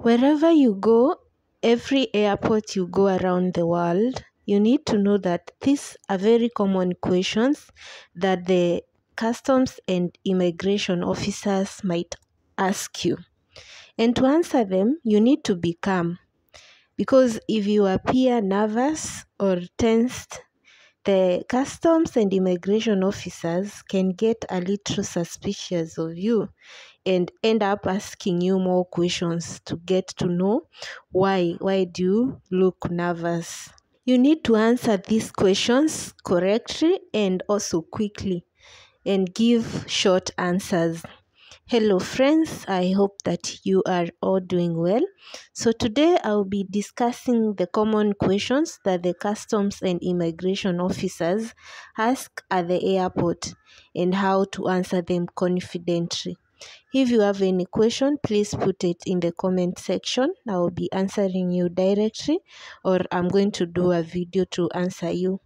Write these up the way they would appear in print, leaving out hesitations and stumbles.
Wherever you go, every airport you go around the world, you need to know that these are very common questions that the customs and immigration officers might ask you. And to answer them, you need to be calm, because if you appear nervous or tensed, the customs and immigration officers can get a little suspicious of you and end up asking you more questions to get to know why do you look nervous. You need to answer these questions correctly and also quickly, and give short answers. Hello friends, I hope that you are all doing well. So today I'll be discussing the common questions that the customs and immigration officers ask at the airport and how to answer them confidently. If you have any question, please put it in the comment section. I will be answering you directly, or I'm going to do a video to answer you.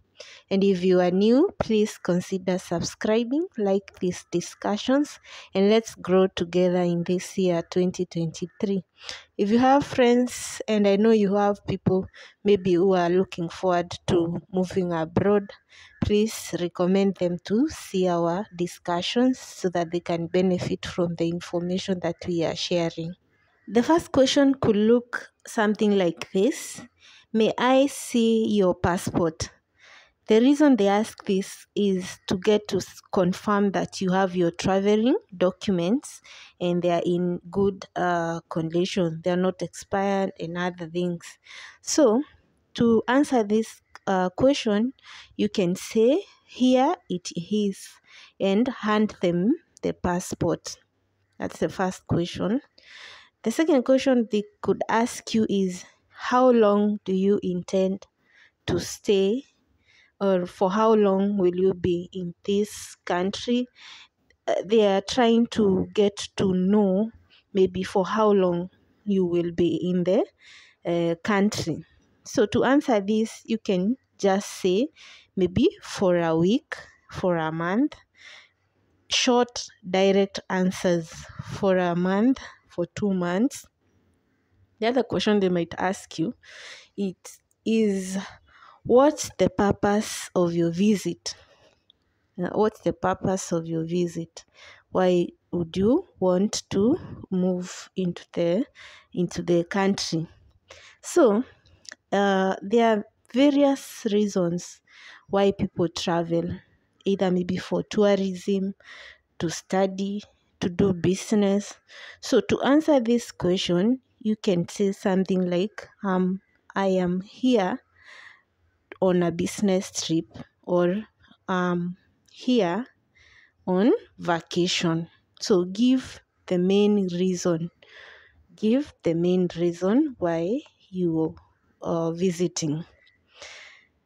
And if you are new, please consider subscribing, like these discussions, and let's grow together in this year 2023. If you have friends, and I know you have people maybe who are looking forward to moving abroad, please recommend them to see our discussions so that they can benefit from the information that we are sharing. The first question could look something like this: May I see your passport? The reason they ask this is to get to confirm that you have your traveling documents and they are in good condition. They are not expired and other things. So, to answer this question, you can say, "Here it is," and hand them the passport. That's the first question. The second question they could ask you is, how long do you intend to stay, or for how long will you be in this country? They are trying to get to know maybe for how long you will be in the country. So to answer this, you can just say maybe for a week, for a month. Short, direct answers: for a month, for 2 months. The other question they might ask you, it is, what's the purpose of your visit? What's the purpose of your visit? Why would you want to move into the country? So there are various reasons why people travel, either maybe for tourism, to study, to do business. So to answer this question, you can say something like, I am here on a business trip, or here on vacation. So give the main reason. Give the main reason why you are visiting.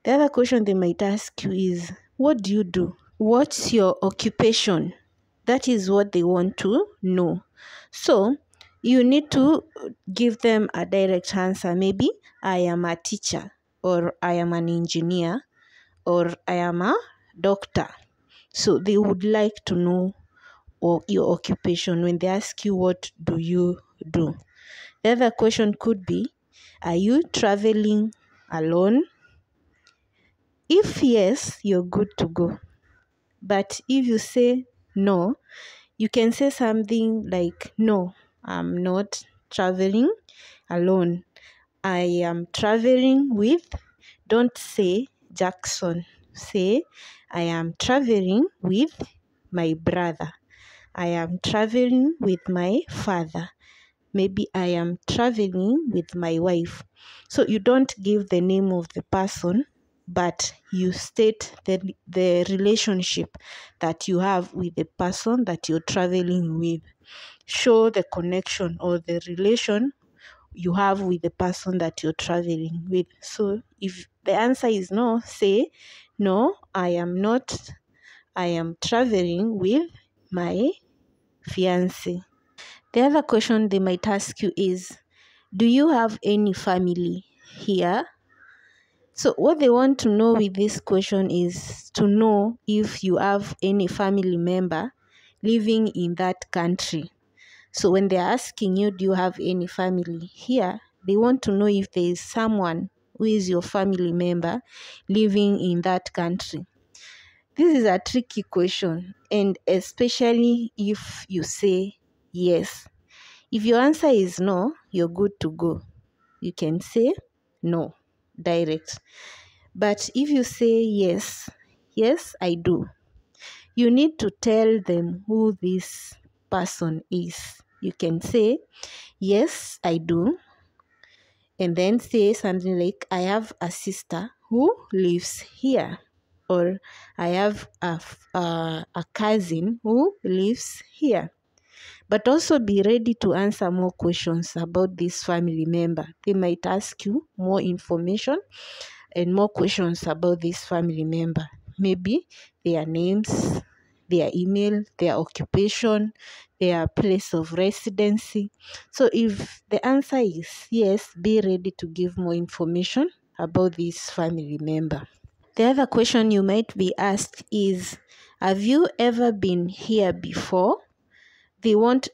The other question they might ask you is, what do you do? What's your occupation? That is what they want to know. So you need to give them a direct answer. Maybe, I am a teacher, or I am an engineer, or I am a doctor. So they would like to know your occupation when they ask you, what do you do? The other question could be, are you traveling alone? If yes, you're good to go. But if you say no, you can say something like, no, I'm not traveling alone. I am traveling with, don't say Jackson. Say, I am traveling with my brother. I am traveling with my father. Maybe I am traveling with my wife. So you don't give the name of the person, but you state the relationship that you have with the person that you're traveling with. Show the connection or the relation you have with the person that you're traveling with. So if the answer is no, say, no, I am not. I am traveling with my fiance. The other question they might ask you is, do you have any family here? So what they want to know with this question is to know if you have any family member living in that country. So when they're asking you, do you have any family here, they want to know if there is someone who is your family member living in that country. This is a tricky question, and especially if you say yes. If your answer is no, you're good to go. You can say no, direct. But if you say yes, yes, I do, you need to tell them who this person is. You can say, yes, I do, and then say something like, I have a sister who lives here, or I have a cousin who lives here. But also be ready to answer more questions about this family member. They might ask you more information and more questions about this family member. Maybe their names, their email, their occupation, their place of residency. So if the answer is yes, be ready to give more information about this family member. The other question you might be asked is, have you ever been here before? They want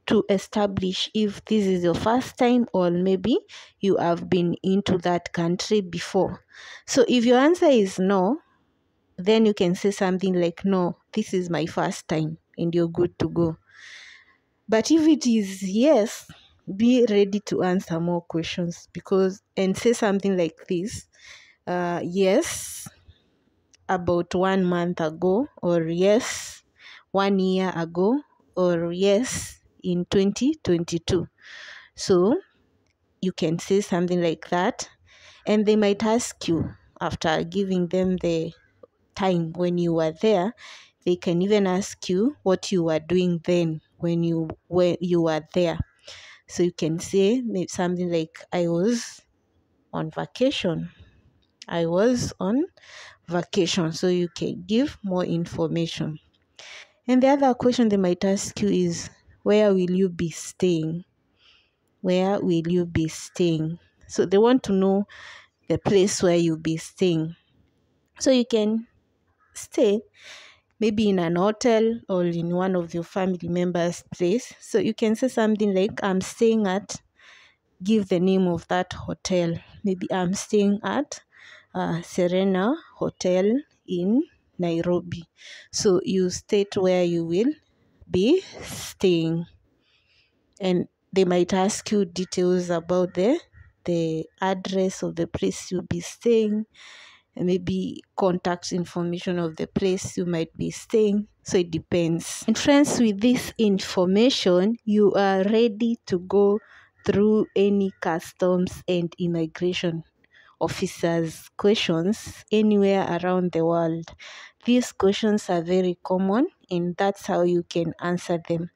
to establish if this is your first time or maybe you have been into that country before. So if your answer is no, then you can say something like, no, this is my first time, and you're good to go. But if it is yes, be ready to answer more questions and say something like this, yes, about 1 month ago, or yes, 1 year ago, or yes, in 2022. So you can say something like that, and they might ask you after giving them the time when you were there. They can even ask you what you were doing then when you were there. So you can say something like, I was on vacation. I was on vacation. So you can give more information. And the other question they might ask you is, where will you be staying? Where will you be staying? So they want to know the place where you'll be staying. So you can stay maybe in an hotel or in one of your family members' place. So you can say something like, I'm staying at, give the name of that hotel. Maybe I'm staying at Serena Hotel in Nairobi. So you state where you will be staying. And they might ask you details about the address of the place you'll be staying, and maybe contact information of the place you might be staying. So it depends. And friends, with this information, you are ready to go through any customs and immigration officers' questions anywhere around the world. These questions are very common, and that's how you can answer them.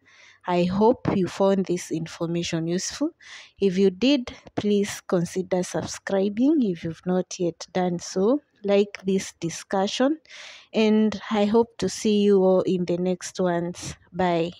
I hope you found this information useful. If you did, please consider subscribing if you've not yet done so. Like this discussion, and I hope to see you all in the next ones. Bye.